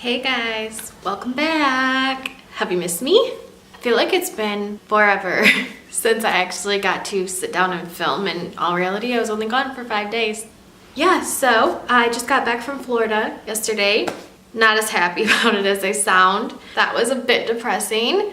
Hey guys, welcome back. Have you missed me? I feel like it's been forever since I actually got to sit down and film. In all reality, I was only gone for 5 days. Yeah, so I just got back from Florida yesterday. Not as happy about it as I sound. That was a bit depressing.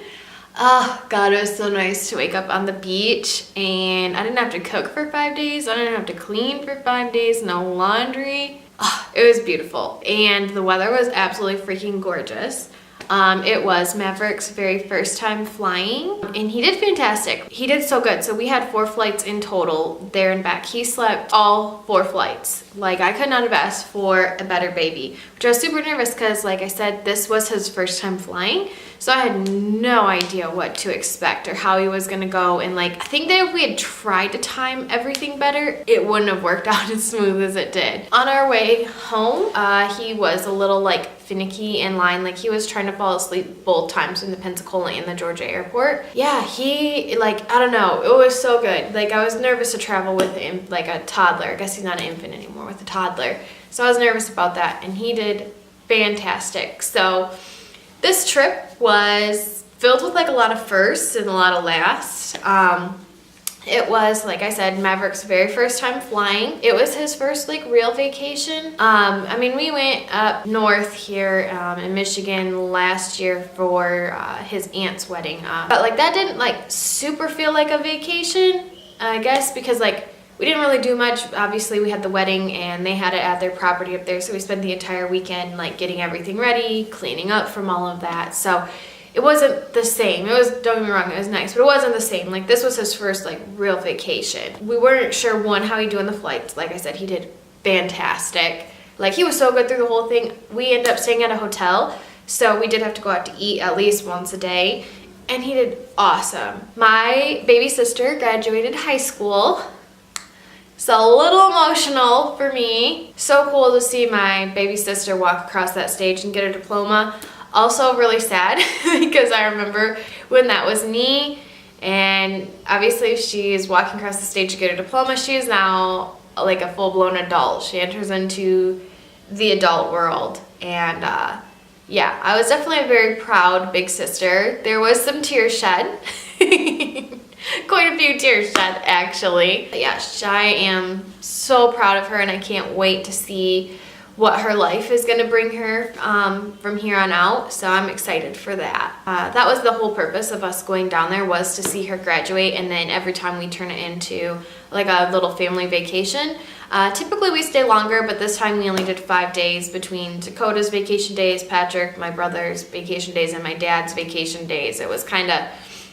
Oh God, it was so nice to wake up on the beach and I didn't have to cook for 5 days. I didn't have to clean for 5 days, no laundry. Oh, it was beautiful and the weather was absolutely freaking gorgeous. It was Maverick's very first time flying and he did fantastic. He did so good. So we had 4 flights in total there and back. He slept all 4 flights. Like, I could not have asked for a better baby, which I was super nervous because, like I said, this was his first time flying. So I had no idea what to expect or how he was gonna go. And like, I think that if we had tried to time everything better, it wouldn't have worked out as smooth as it did. On our way home, he was a little like finicky in line. Like, he was trying to fall asleep both times in the Pensacola and the Georgia airport. Yeah, he, like, I don't know, it was so good. Like, I was nervous to travel with him, like a toddler. I guess he's not an infant anymore, with a toddler. So I was nervous about that and he did fantastic. So this trip was filled with like a lot of firsts and a lot of lasts. It was, like I said, Maverick's very first time flying. It was his first like real vacation. I mean, we went up north here in Michigan last year for his aunt's wedding. But like that didn't like super feel like a vacation, I guess, because like we didn't really do much. Obviously, we had the wedding and they had it at their property up there. So we spent the entire weekend like getting everything ready, cleaning up from all of that. So it wasn't the same. It was, don't get me wrong, it was nice, but it wasn't the same. Like, this was his first like real vacation. We weren't sure, one, how he'd do on the flights. Like I said, he did fantastic. Like, he was so good through the whole thing. We ended up staying at a hotel, so we did have to go out to eat at least once a day, and he did awesome. My baby sister graduated high school. So a little emotional for me. So cool to see my baby sister walk across that stage and get her diploma. Also really sad because I remember when that was me, and obviously she is walking across the stage to get her diploma. She is now like a full-blown adult. She enters into the adult world, and yeah, I was definitely a very proud big sister. There was some tears shed. Quite a few tears shed, actually. But yeah, I am so proud of her and I can't wait to see what her life is going to bring her from here on out. So I'm excited for that. That was the whole purpose of us going down there, was to see her graduate, and then every time we turn it into like a little family vacation. Typically we stay longer, but this time we only did 5 days between Dakota's vacation days, Patrick, my brother's vacation days, and my dad's vacation days. It was kind of,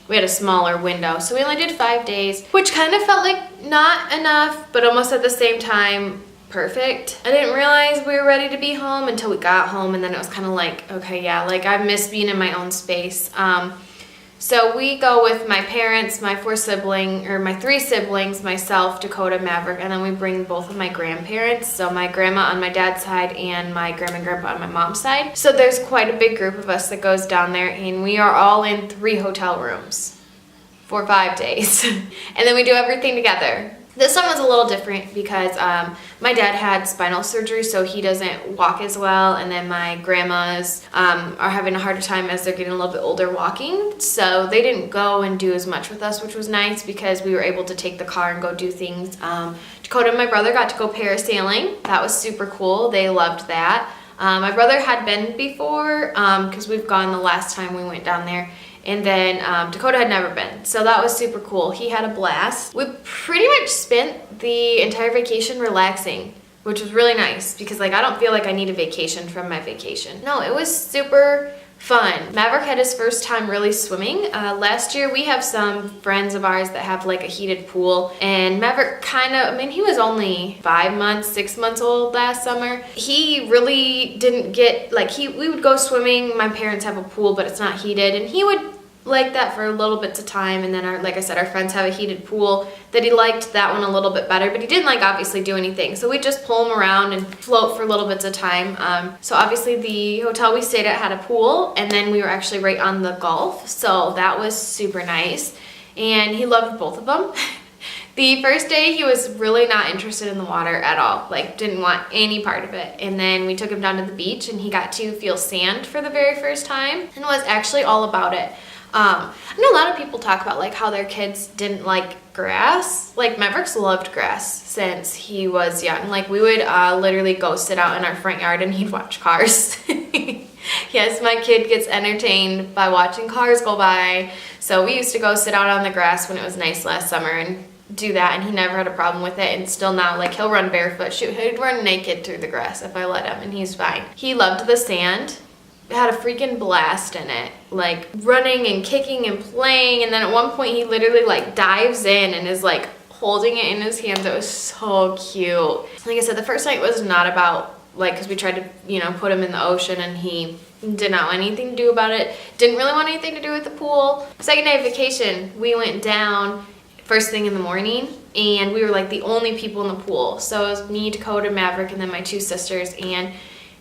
we had a smaller window, so we only did 5 days, which kind of felt like not enough, but almost at the same time perfect. I didn't realize we were ready to be home until we got home, and then it was kind of like, okay, yeah, like I miss being in my own space. So we go with my parents, my 3 siblings, myself, Dakota, Maverick, and then we bring both of my grandparents, so my grandma on my dad's side and my grandma and grandpa on my mom's side. So there's quite a big group of us that goes down there, and we are all in 3 hotel rooms for 5 days. And then we do everything together. This one was a little different because my dad had spinal surgery, so he doesn't walk as well, and then my grandmas are having a harder time as they're getting a little bit older walking, so they didn't go and do as much with us, which was nice because we were able to take the car and go do things. Dakota and my brother got to go parasailing. That was super cool. They loved that. My brother had been before because we've gone the last time we went down there. And then Dakota had never been, so that was super cool. He had a blast. We pretty much spent the entire vacation relaxing, which was really nice because like I don't feel like I need a vacation from my vacation. No, it was super fun. Maverick had his first time really swimming. Last year we have some friends of ours that have like a heated pool, and Maverick kind of, I mean, he was only 5 months, 6 months old last summer. He really didn't get, like we would go swimming. My parents have a pool, but it's not heated, and he would like that for a little bits of time, and then like I said, our friends have a heated pool that he liked that one a little bit better, but he didn't like obviously do anything, so we just pull him around and float for little bits of time. So obviously the hotel we stayed at had a pool, and then we were actually right on the Gulf, so that was super nice, and he loved both of them. The first day he was really not interested in the water at all, like didn't want any part of it. And then we took him down to the beach and he got to feel sand for the very first time and was actually all about it. I know a lot of people talk about like how their kids didn't like grass. Like Maverick's loved grass since he was young. Like we would literally go sit out in our front yard and he'd watch cars. Yes, my kid gets entertained by watching cars go by. So we used to go sit out on the grass when it was nice last summer and do that, and he never had a problem with it. And still now, like, he'll run barefoot. Shoot, he'd run naked through the grass if I let him, and he's fine. He loved the sand. Had a freaking blast in it, like running and kicking and playing. And then at one point he literally like dives in and is like holding it in his hands. It was so cute. Like I said, the first night was not about like, because we tried to, you know, put him in the ocean and he did not want anything to do about it. Didn't really want anything to do with the pool. Second day of vacation, we went down first thing in the morning and we were like the only people in the pool. So it was me, Dakota, Maverick, and then my two sisters, and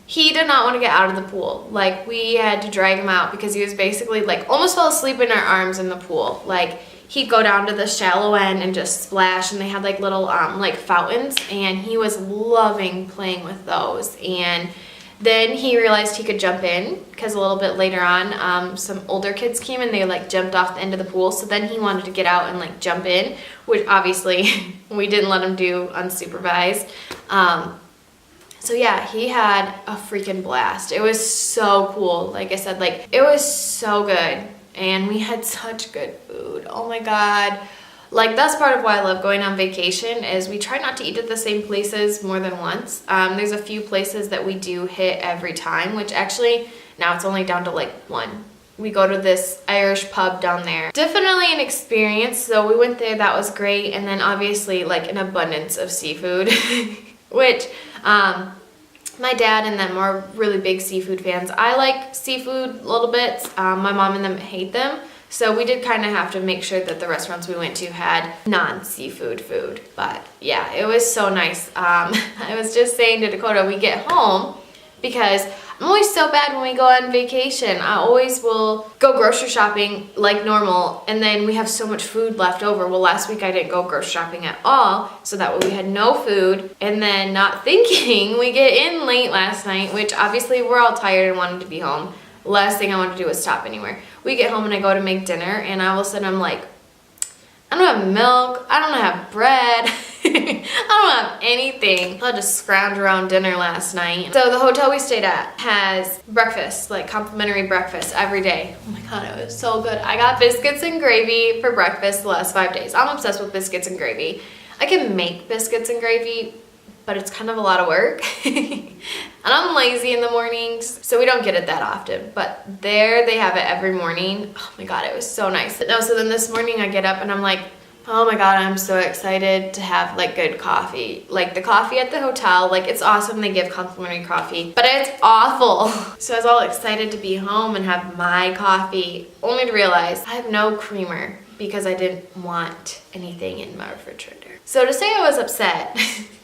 he did not want to get out of the pool. Like, we had to drag him out because he was basically like almost fell asleep in our arms in the pool. Like, he'd go down to the shallow end and just splash, and they had like little like fountains, and he was loving playing with those. And then he realized he could jump in because a little bit later on some older kids came and they like jumped off the end of the pool. So then he wanted to get out and like jump in, which obviously we didn't let him do unsupervised. So yeah, he had a freaking blast. It was so cool. Like I said, like it was so good, and we had such good food. Oh my God. Like that's part of why I love going on vacation is we try not to eat at the same places more than once. There's a few places that we do hit every time, which actually now it's only down to like one. We go to this Irish pub down there. Definitely an experience. So we went there, that was great. And then obviously like an abundance of seafood, which my dad and them are really big seafood fans. I like seafood a little bit. My mom and them hate them. So we did kind of have to make sure that the restaurants we went to had non-seafood food. But yeah, it was so nice. I was just saying to Dakota, we get home because I'm always so bad when we go on vacation. I always will go grocery shopping like normal, and then we have so much food left over. Well, last week I didn't go grocery shopping at all, so that way we had no food. And then not thinking, we get in late last night, which obviously we're all tired and wanted to be home. Last thing I wanted to do was stop anywhere. We get home and I go to make dinner, and all of a sudden I'm like, I don't have milk, I don't have bread, I don't have anything. I had to scrounge around dinner last night. So the hotel we stayed at has breakfast, like complimentary breakfast every day. Oh my God, it was so good. I got biscuits and gravy for breakfast the last 5 days. I'm obsessed with biscuits and gravy. I can make biscuits and gravy, but it's kind of a lot of work. And I'm lazy in the mornings, so we don't get it that often. But there they have it every morning. Oh my God, it was so nice. No, so then this morning I get up and I'm like, oh my God, I'm so excited to have like good coffee. Like the coffee at the hotel, like it's awesome. They give complimentary coffee, but it's awful. So I was all excited to be home and have my coffee, only to realize I have no creamer because I didn't want anything in my refrigerator. So to say I was upset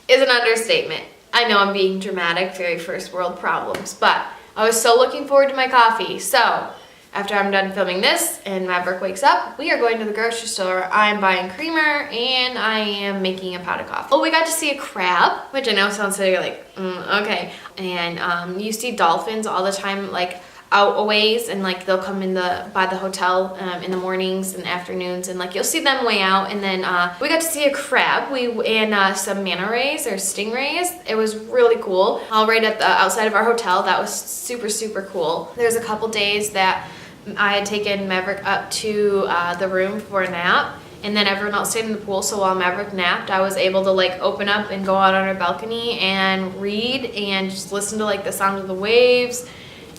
is an understatement. I know I'm being dramatic, very first world problems, but I was so looking forward to my coffee. So after I'm done filming this and Maverick wakes up, we are going to the grocery store. I'm buying creamer and I am making a pot of coffee. Oh, we got to see a crab, which I know sounds silly, like, okay. And you see dolphins all the time, like out a ways, and like they'll come in by the hotel in the mornings and afternoons, and like you'll see them way out. And then we got to see a crab and some manta rays or stingrays. It was really cool, all right at the outside of our hotel. That was super cool. There's a couple days that I had taken Maverick up to the room for a nap, and then everyone else stayed in the pool. So while Maverick napped, I was able to like open up and go out on our balcony and read and just listen to like the sound of the waves,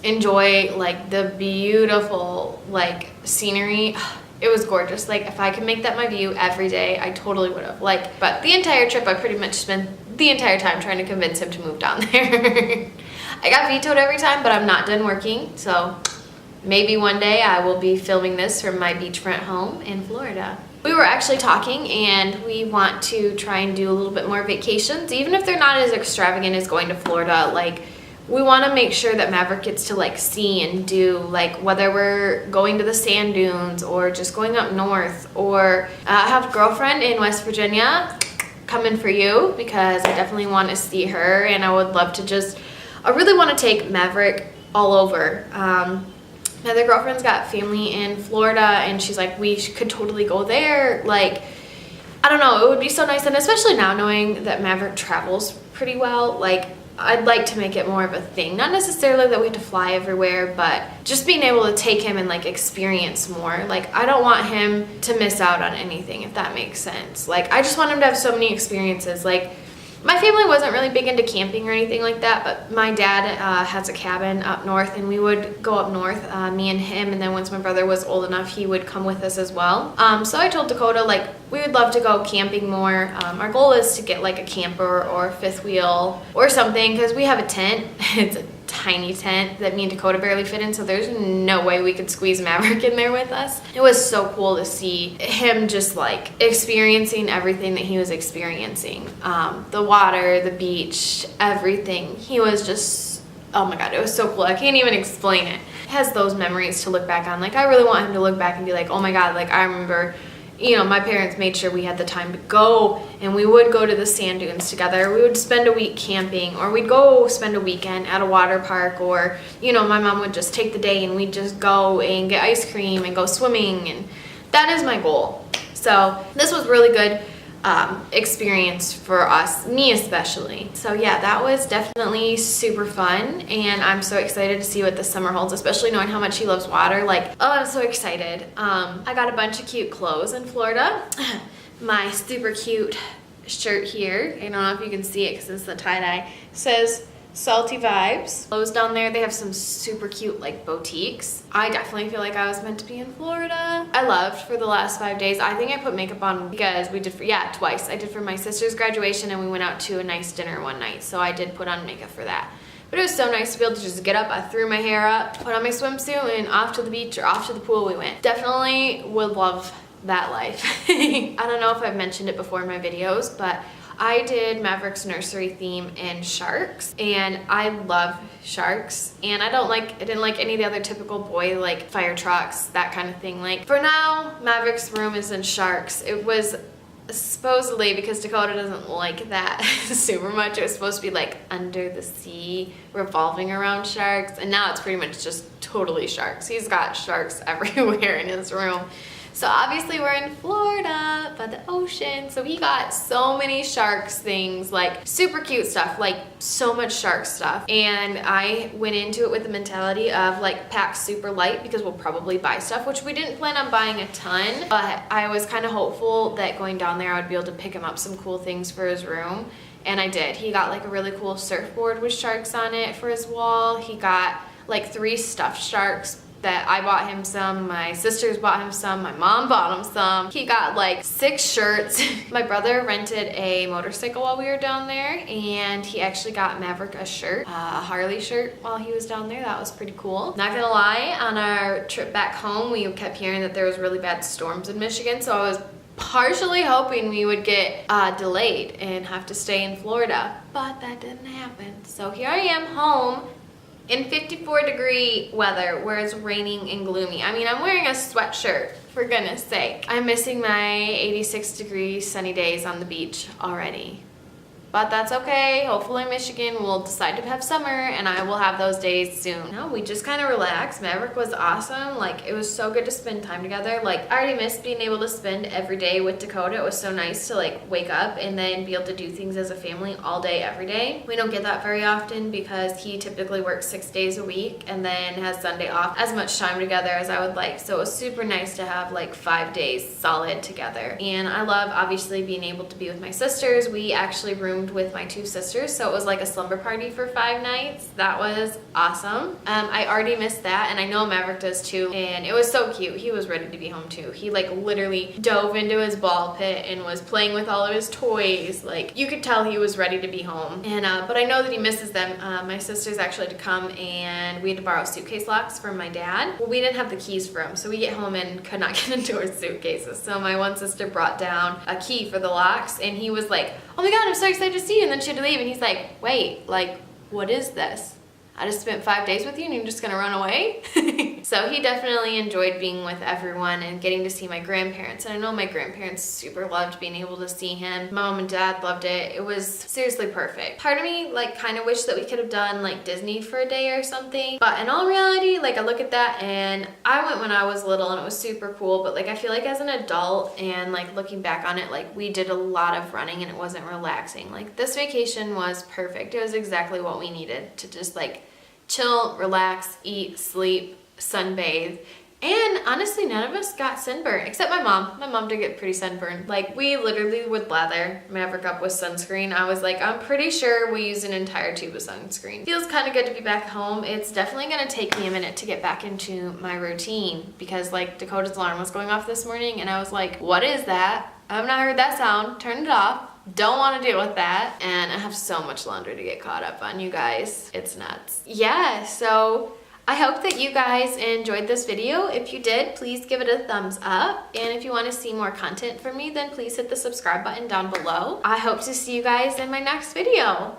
enjoy like the beautiful like scenery. It was gorgeous. Like if I could make that my view every day, I totally would have. Like, but the entire trip I pretty much spent the entire time trying to convince him to move down there. I got vetoed every time, but I'm not done working, so maybe one day I will be filming this from my beachfront home in Florida. We were actually talking, and we want to try and do a little bit more vacations, even if they're not as extravagant as going to Florida. Like, we want to make sure that Maverick gets to like see and do, like whether we're going to the sand dunes or just going up north, or I have a girlfriend in West Virginia coming for you because I definitely want to see her, and I would love to just, I really want to take Maverick all over. My other girlfriend's got family in Florida, and she's like, we could totally go there. Like, I don't know, it would be so nice, and especially now knowing that Maverick travels pretty well, like I'd like to make it more of a thing. Not necessarily that we have to fly everywhere, but just being able to take him and like experience more. Like, I don't want him to miss out on anything, if that makes sense. Like, I just want him to have so many experiences. Like, my family wasn't really big into camping or anything like that, but my dad has a cabin up north, and we would go up north, me and him, and then once my brother was old enough, he would come with us as well. So I told Dakota, like, we would love to go camping more. Our goal is to get like a camper or a fifth wheel or something, because we have a tent. It's a tiny tent that me and Dakota barely fit in, so there's no way we could squeeze Maverick in there with us. It was so cool to see him just like experiencing everything that he was experiencing. The water, the beach, everything. He was just, oh my god, it was so cool. I can't even explain it. He has those memories to look back on. Like, I really want him to look back and be like, oh my god, like I remember, you know, my parents made sure we had the time to go, and we would go to the sand dunes together. We would spend a week camping, or we'd go spend a weekend at a water park, or, you know, my mom would just take the day and we'd just go and get ice cream and go swimming, and that is my goal. So this was really good experience for us, me especially. So yeah, that was definitely super fun, and I'm so excited to see what the summer holds, especially knowing how much he loves water. Like, oh, I'm so excited. I got a bunch of cute clothes in Florida. My super cute shirt here, I don't know if you can see it because it's the tie-dye, says Salty Vibes. Clothes down there, they have some super cute like boutiques. I definitely feel like I was meant to be in Florida. I loved for the last 5 days. I think I put makeup on because we did for, yeah, twice. I did for my sister's graduation, and we went out to a nice dinner one night, so I did put on makeup for that. But it was so nice to be able to just get up. I threw my hair up, put on my swimsuit, and off to the beach or off to the pool we went. Definitely would love that life. I don't know if I've mentioned it before in my videos, but I did Maverick's nursery theme in sharks, and I love sharks, and I didn't like any of the other typical boy like fire trucks, that kind of thing. Like, for now, Maverick's room is in sharks. It was supposedly, because Dakota doesn't like that super much, it was supposed to be like under the sea, revolving around sharks, and now it's pretty much just totally sharks. He's got sharks everywhere in his room. So obviously we're in Florida by the ocean, so he got so many sharks things, like super cute stuff, like so much shark stuff. And I went into it with the mentality of like pack super light, because we'll probably buy stuff, which we didn't plan on buying a ton, but I was kind of hopeful that going down there I would be able to pick him up some cool things for his room. And I did. He got like a really cool surfboard with sharks on it for his wall. He got like 3 stuffed sharks that I bought him some, my sisters bought him some, my mom bought him some. He got like 6 shirts. My brother rented a motorcycle while we were down there, and he actually got Maverick a shirt, a Harley shirt while he was down there. That was pretty cool. Not gonna lie, on our trip back home, we kept hearing that there was really bad storms in Michigan, so I was partially hoping we would get delayed and have to stay in Florida, but that didn't happen. So here I am home in 54-degree weather where it's raining and gloomy. I mean, I'm wearing a sweatshirt, for goodness sake. I'm missing my 86-degree sunny days on the beach already. But that's okay. Hopefully Michigan will decide to have summer, and I will have those days soon. No, we just kind of relaxed. Maverick was awesome. Like, it was so good to spend time together. Like, I already missed being able to spend every day with Dakota. It was so nice to like wake up and then be able to do things as a family all day, every day. We don't get that very often because he typically works 6 days a week and then has Sunday off. As much time together as I would like. So it was super nice to have like 5 days solid together. And I love obviously being able to be with my sisters. We actually roomed with my 2 sisters, so it was like a slumber party for 5 nights. That was awesome. I already missed that, and I know Maverick does too, and it was so cute. He was ready to be home too. He like literally dove into his ball pit and was playing with all of his toys. Like, you could tell he was ready to be home. And but I know that he misses them. My sisters actually had to come, and we had to borrow suitcase locks from my dad. Well, we didn't have the keys for him, so we get home and could not get into our suitcases. So my one sister brought down a key for the locks, and he was like, oh my god, I'm so excited to see you. And then she had to leave, and he's like, wait, like, what is this? I just spent 5 days with you and you're just gonna run away? So he definitely enjoyed being with everyone and getting to see my grandparents. And I know my grandparents super loved being able to see him. My mom and dad loved it. It was seriously perfect. Part of me like kind of wish that we could have done like Disney for a day or something. But in all reality, like I look at that and I went when I was little and it was super cool. But like I feel like as an adult and like looking back on it, like we did a lot of running and it wasn't relaxing. Like this vacation was perfect. It was exactly what we needed to just like chill, relax, eat, sleep, sunbathe. And honestly, none of us got sunburned except my mom. My mom did get pretty sunburned. Like we literally would lather Maverick up with sunscreen. I was like, I'm pretty sure we used an entire tube of sunscreen. Feels kind of good to be back home. It's definitely gonna take me a minute to get back into my routine because like Dakota's alarm was going off this morning and I was like, what is that? I've not heard that sound. Turn it off. Don't want to deal with that. And I have so much laundry to get caught up on, you guys. It's nuts. Yeah, so I hope that you guys enjoyed this video. If you did, please give it a thumbs up. And if you want to see more content from me, then please hit the subscribe button down below. I hope to see you guys in my next video.